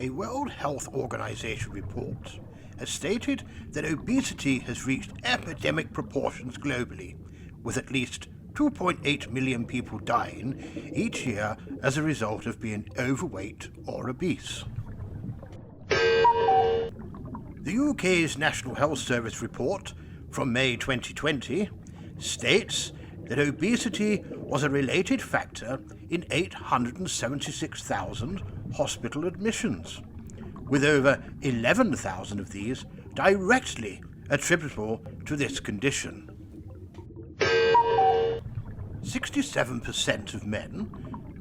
The World Health Organization report has stated that obesity has reached epidemic proportions globally, with at least 2.8 million people dying each year as a result of being overweight or obese. The UK's National Health Service report from May 2020 states that obesity was a related factor in 876,000 hospital admissions, with over 11,000 of these directly attributable to this condition. 67% of men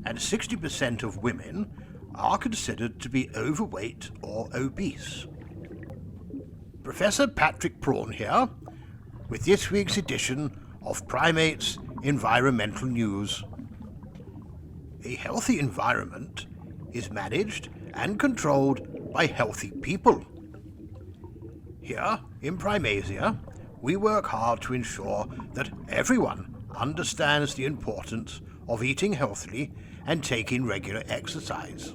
and 60% of women are considered to be overweight or obese. Professor Patrick Prawn here, with this week's edition of Primates Environmental News. A healthy environment is managed and controlled by healthy people. Here in Primasia, we work hard to ensure that everyone understands the importance of eating healthily and taking regular exercise.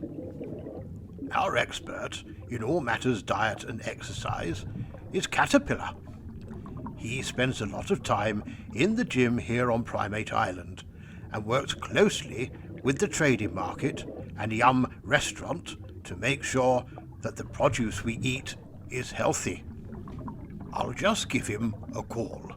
Our expert in all matters diet and exercise is Caterpillar. He spends a lot of time in the gym here on Primate Island and works closely with the trading market and Yum restaurant to make sure that the produce we eat is healthy. I'll just give him a call.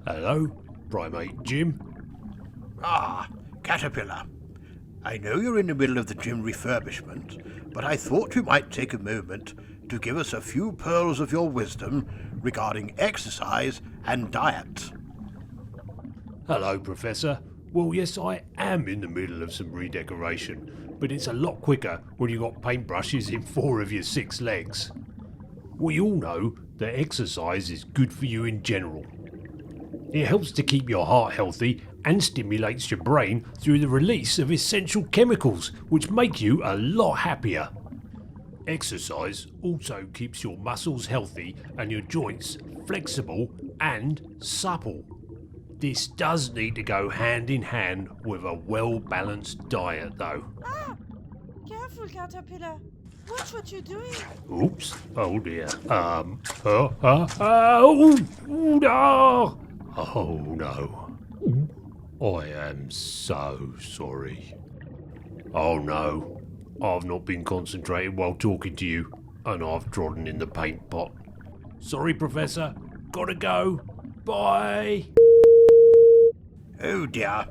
Hello, Primate Jim. Ah, Caterpillar. I know you're in the middle of the gym refurbishment, but I thought you might take a moment to give us a few pearls of your wisdom regarding exercise and diet. Hello, Professor. Well, yes, I am in the middle of some redecoration, but it's a lot quicker when you've got paintbrushes in 4 of your 6 legs. We all know that exercise is good for you in general. It helps to keep your heart healthy and stimulates your brain through the release of essential chemicals, which make you a lot happier. Exercise also keeps your muscles healthy and your joints flexible and supple. This does need to go hand in hand with a well-balanced diet, though. Ah! Careful, Caterpillar. Watch what you're doing. Oops. Oh dear. Oh no. I am so sorry. Oh no. I've not been concentrating while talking to you, and I've trodden in the paint pot. Sorry, Professor. Gotta go. Bye. Oh dear,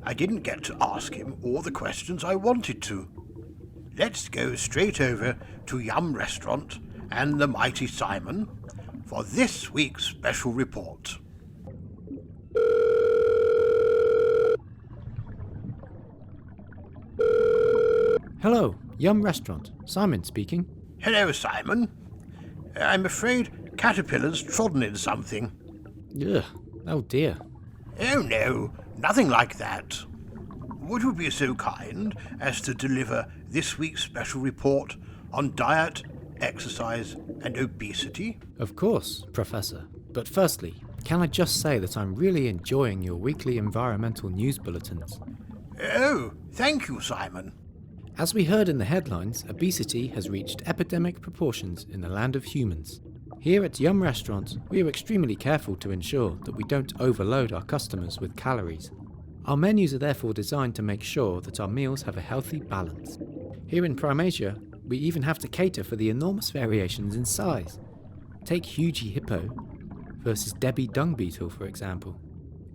I didn't get to ask him all the questions I wanted to. Let's go straight over to Yum Restaurant and the mighty Simon for this week's special report. Hello, Yum Restaurant. Simon speaking. Hello, Simon. I'm afraid Caterpillar's trodden in something. Ugh, oh dear. Oh no, nothing like that. Would you be so kind as to deliver this week's special report on diet, exercise and obesity? Of course, Professor. But firstly, can I just say that I'm really enjoying your weekly environmental news bulletins? Oh, thank you, Simon. As we heard in the headlines, obesity has reached epidemic proportions in the land of humans. Here at Yum Restaurant, we are extremely careful to ensure that we don't overload our customers with calories. Our menus are therefore designed to make sure that our meals have a healthy balance. Here in Primasia, we even have to cater for the enormous variations in size. Take Hugie Hippo versus Debbie Dung Beetle, for example.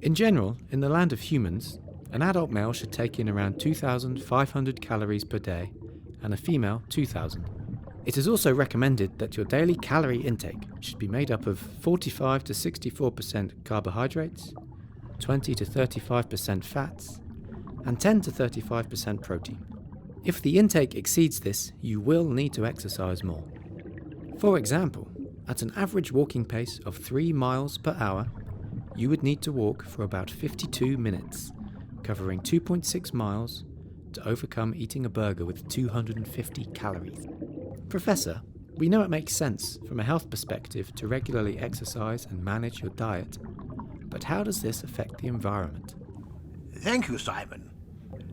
In general, in the land of humans, an adult male should take in around 2,500 calories per day, and a female 2,000. It is also recommended that your daily calorie intake should be made up of 45 to 64% carbohydrates, 20 to 35% fats, and 10 to 35% protein. If the intake exceeds this, you will need to exercise more. For example, at an average walking pace of 3 miles per hour, you would need to walk for about 52 minutes, covering 2.6 miles to overcome eating a burger with 250 calories. Professor, we know it makes sense from a health perspective to regularly exercise and manage your diet. But how does this affect the environment? Thank you, Simon.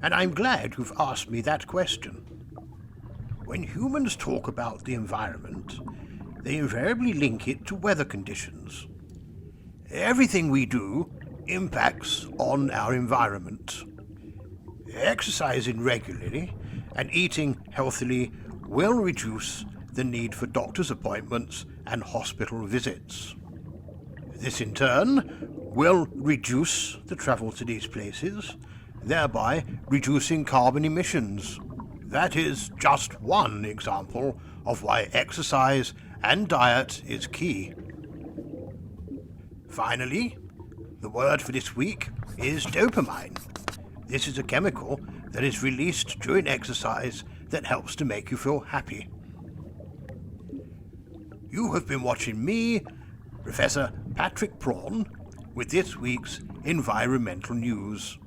And I'm glad you've asked me that question. When humans talk about the environment, they invariably link it to weather conditions. Everything we do impacts on our environment. Exercising regularly and eating healthily will reduce the need for doctor's appointments and hospital visits. This in turn will reduce the travel to these places, thereby reducing carbon emissions. That is just one example of why exercise and diet is key. Finally, the word for this week is dopamine. This is a chemical that is released during exercise that helps to make you feel happy. You have been watching me, Professor Patrick Prawn, with this week's environmental news.